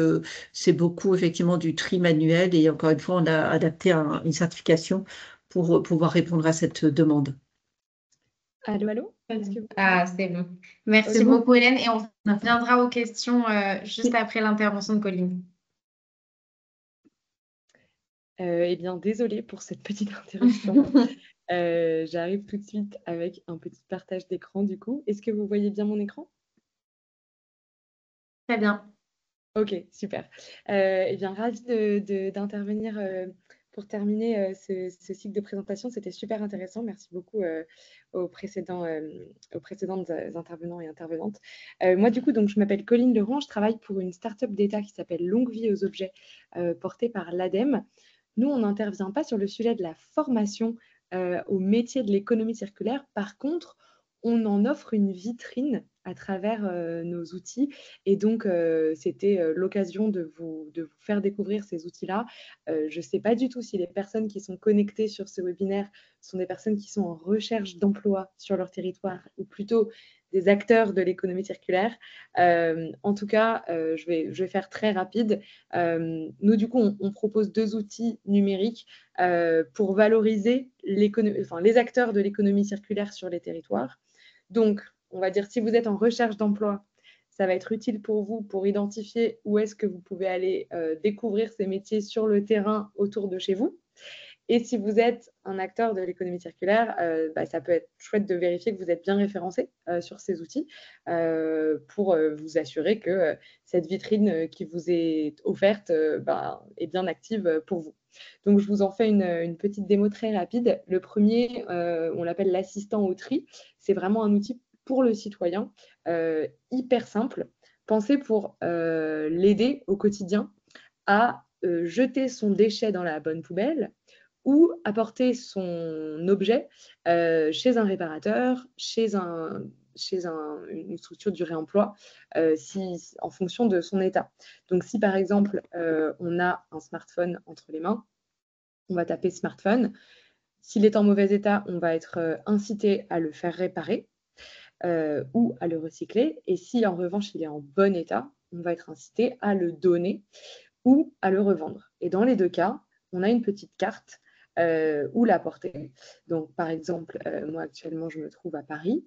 c'est beaucoup effectivement du tri manuel et encore une fois on a adapté une certification pour pouvoir répondre à cette demande. Allô? Ah, c'est bon. Merci beaucoup Hélène et on reviendra aux questions juste après l'intervention de Colline. Eh bien, désolée pour cette petite interruption. J'arrive tout de suite avec un petit partage d'écran du coup. Est-ce que vous voyez bien mon écran? Très bien. Ok, super. Eh bien, ravie d'intervenir pour terminer ce cycle de présentation. C'était super intéressant. Merci beaucoup aux précédentes intervenants et intervenantes. Moi, du coup, donc, je m'appelle Colline Leroy. Je travaille pour une start-up d'État qui s'appelle Longue Vie aux objets, portée par l'ADEME. Nous, on n'intervient pas sur le sujet de la formation au métier de l'économie circulaire. Par contre, on en offre une vitrine à travers nos outils. Et donc, c'était l'occasion de vous faire découvrir ces outils-là. Je ne sais pas du tout si les personnes qui sont connectées sur ce webinaire sont des personnes qui sont en recherche d'emploi sur leur territoire ou plutôt des acteurs de l'économie circulaire. En tout cas, je vais faire très rapide. Nous, du coup, on propose 2 outils numériques pour valoriser les acteurs de l'économie circulaire sur les territoires. Donc, on va dire, si vous êtes en recherche d'emploi, ça va être utile pour vous pour identifier où est-ce que vous pouvez aller découvrir ces métiers sur le terrain autour de chez vous. Et si vous êtes un acteur de l'économie circulaire, ça peut être chouette de vérifier que vous êtes bien référencé sur ces outils pour vous assurer que cette vitrine qui vous est offerte est bien active pour vous. Donc, je vous en fais une petite démo très rapide. Le premier, on l'appelle l'assistant au tri. C'est vraiment un outil pour le citoyen, hyper simple, pensé pour l'aider au quotidien à jeter son déchet dans la bonne poubelle ou apporter son objet chez un réparateur, chez une structure du réemploi, en fonction de son état. Donc, si par exemple, on a un smartphone entre les mains, on va taper smartphone. S'il est en mauvais état, on va être incité à le faire réparer ou à le recycler. Et si en revanche, il est en bon état, on va être incité à le donner ou à le revendre. Et dans les 2 cas, on a une petite carte où l'apporter. Donc, par exemple, moi actuellement, je me trouve à Paris.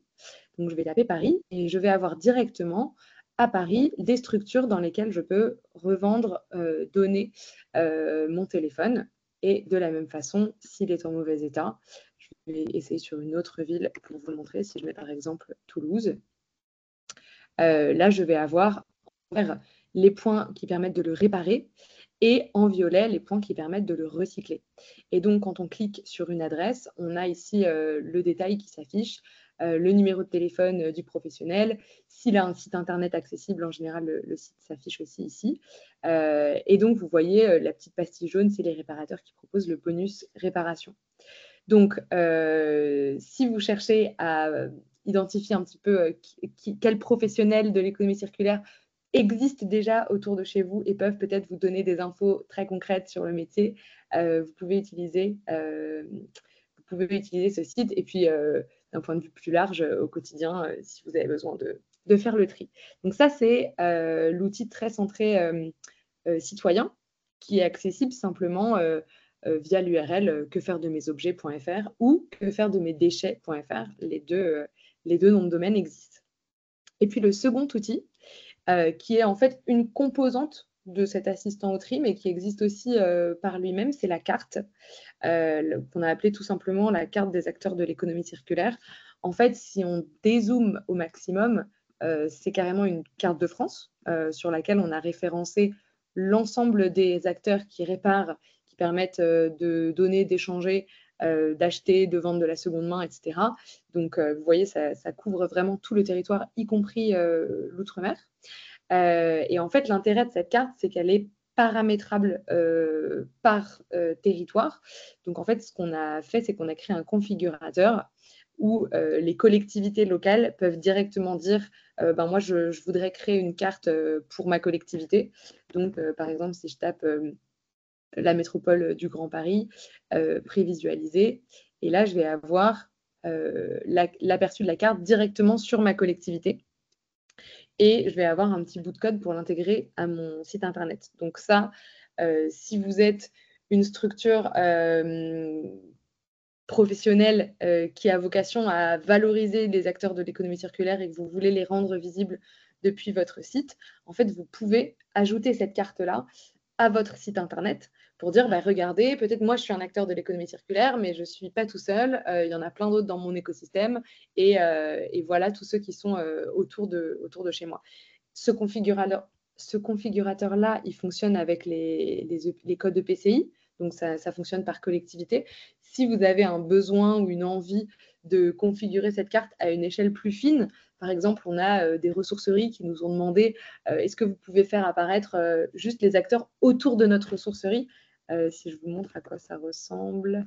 Donc, je vais taper Paris et je vais avoir directement à Paris des structures dans lesquelles je peux revendre, donner mon téléphone. Et de la même façon, s'il est en mauvais état, je vais essayer sur une autre ville pour vous montrer. Si je mets par exemple Toulouse, là, je vais avoir les points qui permettent de le réparer et en violet, les points qui permettent de le recycler. Et donc, quand on clique sur une adresse, on a ici le détail qui s'affiche, le numéro de téléphone du professionnel. S'il a un site internet accessible, en général, le site s'affiche aussi ici. Et donc, vous voyez, la petite pastille jaune, c'est les réparateurs qui proposent le bonus réparation. Donc, si vous cherchez à identifier un petit peu quels professionnels de l'économie circulaire existent déjà autour de chez vous et peuvent peut-être vous donner des infos très concrètes sur le métier, vous pouvez utiliser ce site. Et puis, d'un point de vue plus large, au quotidien, si vous avez besoin de faire le tri. Donc ça, c'est l'outil très centré citoyen qui est accessible simplement via l'URL quefairedemesobjets.fr ou quefairedemesdéchets.fr. Les deux noms de domaine existent. Et puis le second outil, qui est en fait une composante de cet assistant au tri, mais qui existe aussi par lui-même, c'est la carte, qu'on a appelée tout simplement la carte des acteurs de l'économie circulaire. En fait, si on dézoome au maximum, c'est carrément une carte de France sur laquelle on a référencé l'ensemble des acteurs qui réparent, qui permettent de donner, d'échanger, d'acheter, de vendre de la seconde main, etc. Donc, vous voyez, ça couvre vraiment tout le territoire, y compris l'outre-mer. Et en fait, l'intérêt de cette carte, c'est qu'elle est paramétrable par territoire. Donc, en fait, ce qu'on a fait, c'est qu'on a créé un configurateur où les collectivités locales peuvent directement dire moi, je voudrais créer une carte pour ma collectivité. Donc, par exemple, si je tape la métropole du Grand Paris, prévisualisée, et là, je vais avoir l'aperçu de la carte directement sur ma collectivité. Et je vais avoir un petit bout de code pour l'intégrer à mon site internet. Donc ça, si vous êtes une structure professionnelle qui a vocation à valoriser les acteurs de l'économie circulaire et que vous voulez les rendre visibles depuis votre site, en fait, vous pouvez ajouter cette carte-là à votre site internet pour dire, regardez, peut-être moi, je suis un acteur de l'économie circulaire, mais je ne suis pas tout seul. Il y en a plein d'autres dans mon écosystème. Et voilà tous ceux qui sont autour de chez moi. Ce configurateur-là, il fonctionne avec les codes de PCI. Donc, ça fonctionne par collectivité. Si vous avez un besoin ou une envie de configurer cette carte à une échelle plus fine, par exemple, on a des ressourceries qui nous ont demandé est-ce que vous pouvez faire apparaître juste les acteurs autour de notre ressourcerie. Si je vous montre à quoi ça ressemble,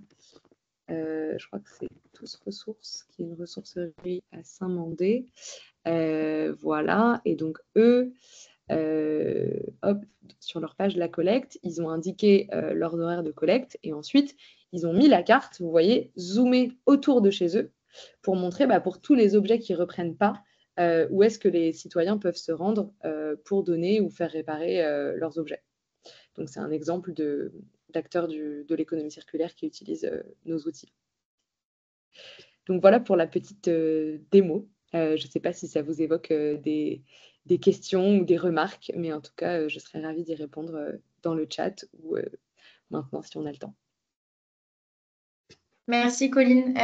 je crois que c'est Tous Ressources, qui est une ressourcerie à Saint-Mandé. Voilà, et donc eux, sur leur page de la collecte, ils ont indiqué leurs horaires de collecte et ensuite, ils ont mis la carte, vous voyez, zoomée autour de chez eux pour montrer pour tous les objets qui ne reprennent pas où est-ce que les citoyens peuvent se rendre pour donner ou faire réparer leurs objets. Donc, c'est un exemple d'acteurs de l'économie circulaire qui utilisent nos outils. Donc, voilà pour la petite démo. Je ne sais pas si ça vous évoque des questions ou des remarques, mais en tout cas, je serais ravie d'y répondre dans le chat ou maintenant si on a le temps. Merci Colline.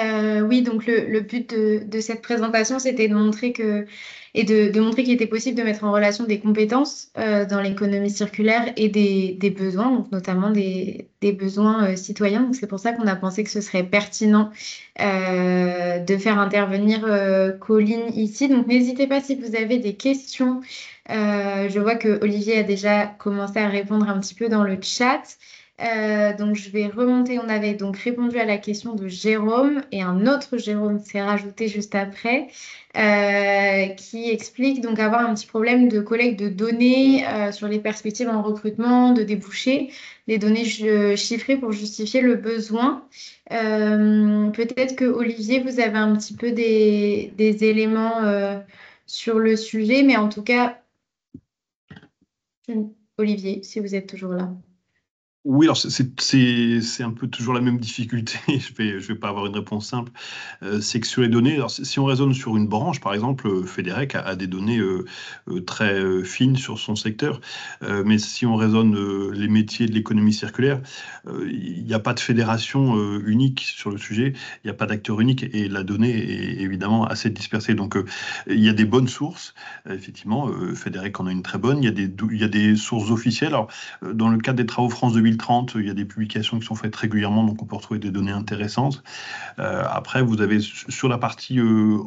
Oui, donc le but de cette présentation, c'était de montrer de montrer qu'il était possible de mettre en relation des compétences dans l'économie circulaire et des besoins, donc notamment des besoins citoyens. Donc c'est pour ça qu'on a pensé que ce serait pertinent de faire intervenir Colline ici. Donc n'hésitez pas si vous avez des questions. Je vois que Olivier a déjà commencé à répondre un petit peu dans le chat. Donc je vais remonter. On avait donc répondu à la question de Jérôme et un autre Jérôme s'est rajouté juste après qui explique donc avoir un petit problème de collecte de données sur les perspectives en recrutement, de déboucher, des données chiffrées pour justifier le besoin. Peut-être que Olivier, vous avez un petit peu des éléments sur le sujet, mais en tout cas, Olivier, si vous êtes toujours là. Oui, alors c'est un peu toujours la même difficulté. Je vais pas avoir une réponse simple. C'est que sur les données, alors si on raisonne sur une branche, par exemple, Fédérec a des données très fines sur son secteur. Mais si on raisonne les métiers de l'économie circulaire, il n'y a pas de fédération unique sur le sujet. Il n'y a pas d'acteur unique et la donnée est évidemment assez dispersée. Donc il y a des bonnes sources. Effectivement, Fédérec en a une très bonne. Il y a des sources officielles. Alors dans le cadre des travaux France 2030, il y a des publications qui sont faites régulièrement, donc on peut retrouver des données intéressantes. Après, vous avez sur la partie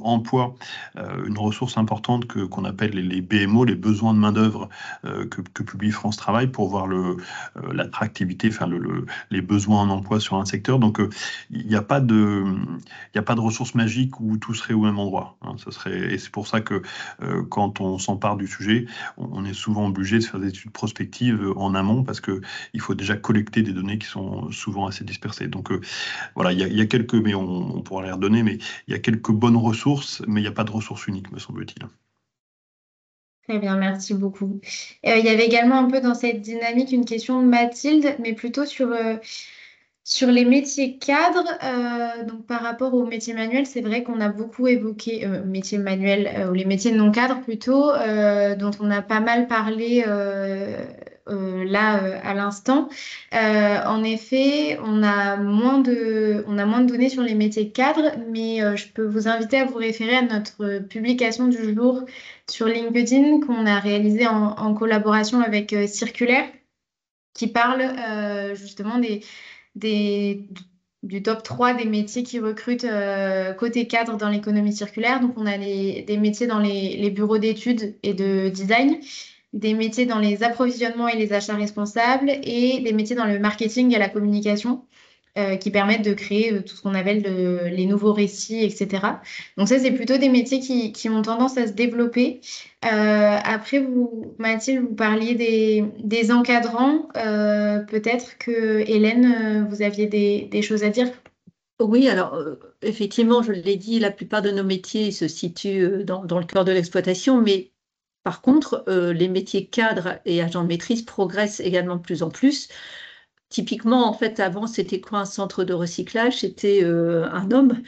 emploi une ressource importante qu'on appelle les BMO, les besoins de main-d'œuvre que publie France Travail pour voir l'attractivité, enfin les besoins en emploi sur un secteur. Donc il n'y a pas de ressources magiques où tout serait au même endroit. Hein. Et c'est pour ça que quand on s'empare du sujet, on est souvent obligé de faire des études prospectives en amont parce qu'il faut déjà collecter des données qui sont souvent assez dispersées. Donc voilà, il y a quelques, mais on pourra les redonner, mais il y a quelques bonnes ressources, mais il n'y a pas de ressources uniques, me semble-t-il. Très bien, merci beaucoup. Il y avait également un peu dans cette dynamique une question de Mathilde, mais plutôt sur les métiers cadres. Donc par rapport aux métiers manuels, c'est vrai qu'on a beaucoup évoqué métiers manuels ou les métiers non cadres plutôt, dont on a pas mal parlé là à l'instant. En effet, on a moins de données sur les métiers cadres, mais je peux vous inviter à vous référer à notre publication du jour sur LinkedIn qu'on a réalisée en collaboration avec Circulaire, qui parle justement du top 3 des métiers qui recrutent côté cadre dans l'économie circulaire. Donc, on a des métiers dans les bureaux d'études et de design, des métiers dans les approvisionnements et les achats responsables et des métiers dans le marketing et la communication qui permettent de créer tout ce qu'on appelle les nouveaux récits, etc. Donc ça, c'est plutôt des métiers qui ont tendance à se développer. Après, Mathilde, vous parliez des encadrants. Peut-être que Hélène, vous aviez des choses à dire. Oui, alors effectivement, je l'ai dit, la plupart de nos métiers se situent dans le cœur de l'exploitation, mais par contre, les métiers cadres et agents de maîtrise progressent également de plus en plus. Typiquement, en fait, avant, c'était quoi un centre de recyclage? C'était un homme.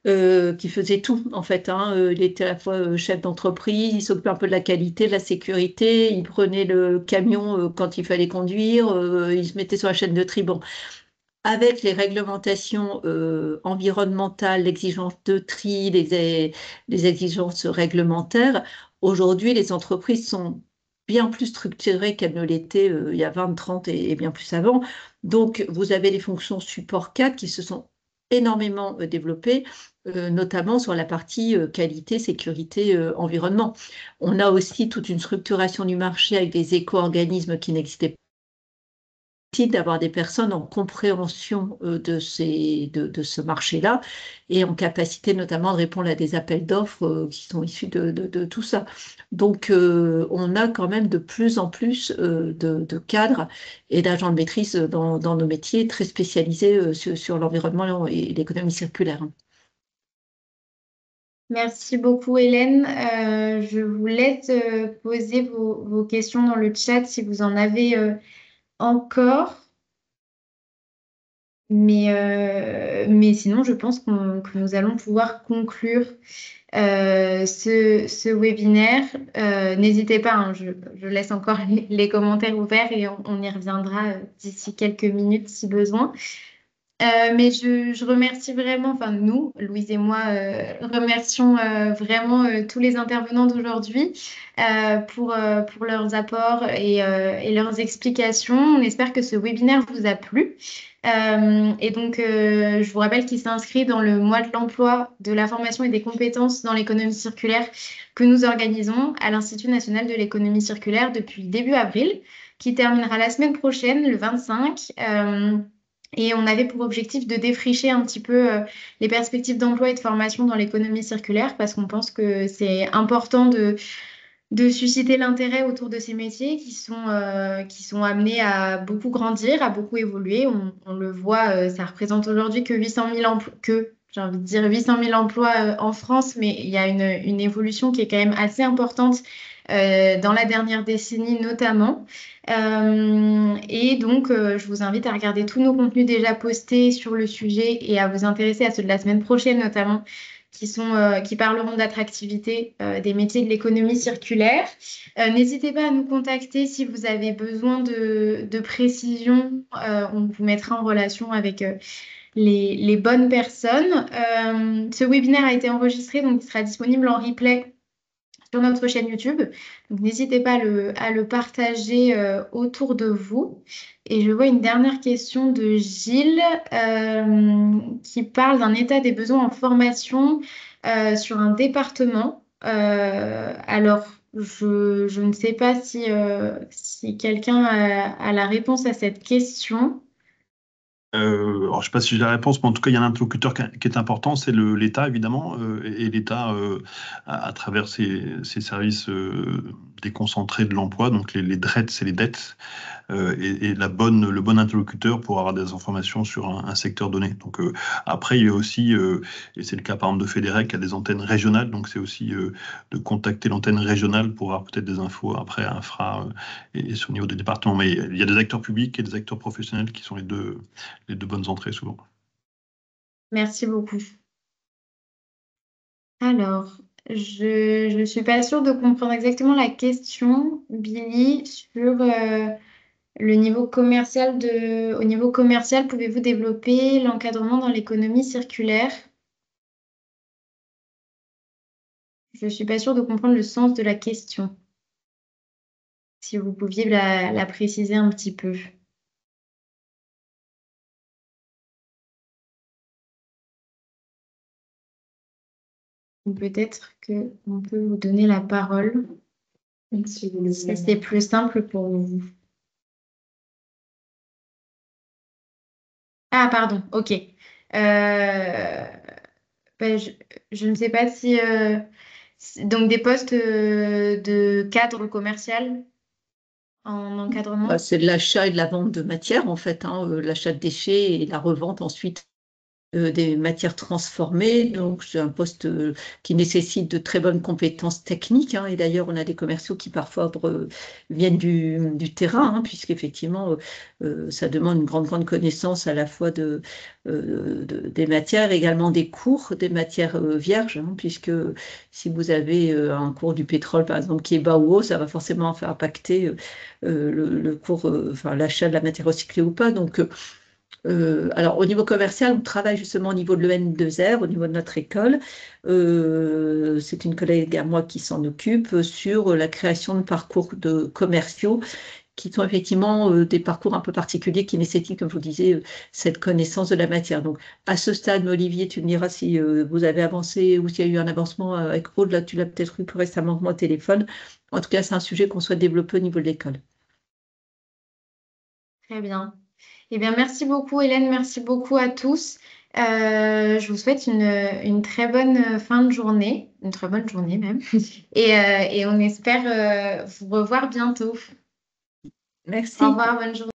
qui faisait tout en fait, hein. Il était à la fois chef d'entreprise, il s'occupait un peu de la qualité, de la sécurité, il prenait le camion quand il fallait conduire, il se mettait sur la chaîne de tri. Bon, avec les réglementations environnementales, l'exigence de tri, les exigences réglementaires, aujourd'hui les entreprises sont bien plus structurées qu'elles ne l'étaient il y a 20, 30 et bien plus avant. Donc vous avez les fonctions support 4 qui se sont énormément développées, notamment sur la partie qualité, sécurité, environnement. On a aussi toute une structuration du marché avec des éco-organismes qui n'existaient d'avoir des personnes en compréhension de ce marché-là et en capacité notamment de répondre à des appels d'offres qui sont issus de tout ça. Donc, on a quand même de plus en plus de cadres et d'agents de maîtrise dans nos métiers très spécialisés sur l'environnement et l'économie circulaire. Merci beaucoup, Hélène. Je vous laisse poser vos questions dans le chat si vous en avez encore. Mais sinon, je pense que nous allons pouvoir conclure ce webinaire. N'hésitez pas, hein, je laisse encore les commentaires ouverts et on y reviendra d'ici quelques minutes si besoin. Mais je remercie vraiment, enfin nous, Louise et moi, remercions vraiment tous les intervenants d'aujourd'hui pour leurs apports et leurs explications. On espère que ce webinaire vous a plu. Et donc, je vous rappelle qu'il s'inscrit dans le mois de l'emploi, de la formation et des compétences dans l'économie circulaire que nous organisons à l'Institut national de l'économie circulaire depuis début avril, qui terminera la semaine prochaine, le 25. Et on avait pour objectif de défricher un petit peu les perspectives d'emploi et de formation dans l'économie circulaire parce qu'on pense que c'est important de susciter l'intérêt autour de ces métiers qui sont amenés à beaucoup grandir, à beaucoup évoluer. On le voit, ça représente aujourd'hui que 800 000 emplois, j'ai envie de dire 800 000 emplois en France, mais il y a une évolution qui est quand même assez importante dans la dernière décennie notamment. Et donc, je vous invite à regarder tous nos contenus déjà postés sur le sujet et à vous intéresser à ceux de la semaine prochaine notamment, qui parleront d'attractivité des métiers de l'économie circulaire. N'hésitez pas à nous contacter si vous avez besoin de précision. On vous mettra en relation avec les bonnes personnes. Ce webinaire a été enregistré, donc il sera disponible en replay sur notre chaîne YouTube. Donc, n'hésitez pas à le partager autour de vous. Et je vois une dernière question de Gilles qui parle d'un état des besoins en formation sur un département. Alors, je ne sais pas si quelqu'un a la réponse à cette question. Alors, je ne sais pas si j'ai la réponse, mais en tout cas, il y a un interlocuteur qui est important, c'est l'État, évidemment, et l'État, à travers ses services déconcentrés de l'emploi, donc les DRET, c'est les dettes, et le bon interlocuteur pour avoir des informations sur un secteur donné. Donc, après, il y a aussi, et c'est le cas par exemple de Fédérec, qui a des antennes régionales, donc c'est aussi de contacter l'antenne régionale pour avoir peut-être des infos après infra et sur le niveau des départements. Mais il y a des acteurs publics et des acteurs professionnels qui sont les deux bonnes entrées souvent. Merci beaucoup. Alors, je ne suis pas sûre de comprendre exactement la question, Billy, sur le niveau commercial au niveau commercial, pouvez-vous développer l'encadrement dans l'économie circulaire? Je ne suis pas sûre de comprendre le sens de la question. Si vous pouviez la préciser un petit peu. Ou peut-être qu'on peut vous donner la parole. C'est plus simple pour vous. Ah, pardon, ok. Ben, je ne sais pas si... donc, des postes de cadre commercial en encadrement? Bah, c'est de l'achat et de la vente de matière, en fait, hein, l'achat de déchets et la revente ensuite des matières transformées. Donc, c'est un poste qui nécessite de très bonnes compétences techniques. Et d'ailleurs, on a des commerciaux qui parfois viennent du terrain, puisqu'effectivement, ça demande une grande connaissance à la fois des matières, également des cours, des matières vierges, puisque si vous avez un cours du pétrole, par exemple, qui est bas ou haut, ça va forcément faire impacter le cours, l'achat de la matière recyclée ou pas. Donc, alors, au niveau commercial, on travaille justement au niveau de l'EN2R, au niveau de notre école. C'est une collègue à moi qui s'en occupe sur la création de parcours de commerciaux qui sont effectivement des parcours un peu particuliers qui nécessitent, comme je vous disais, cette connaissance de la matière. Donc, à ce stade, Olivier, tu me diras si vous avez avancé ou s'il y a eu un avancement avec Aude. Là, tu l'as peut-être eu plus récemment que moi au téléphone. En tout cas, c'est un sujet qu'on souhaite développer au niveau de l'école. Très bien. Eh bien, merci beaucoup, Hélène. Merci beaucoup à tous. Je vous souhaite une très bonne fin de journée, une très bonne journée même. Et on espère vous revoir bientôt. Merci. Au revoir, bonne journée.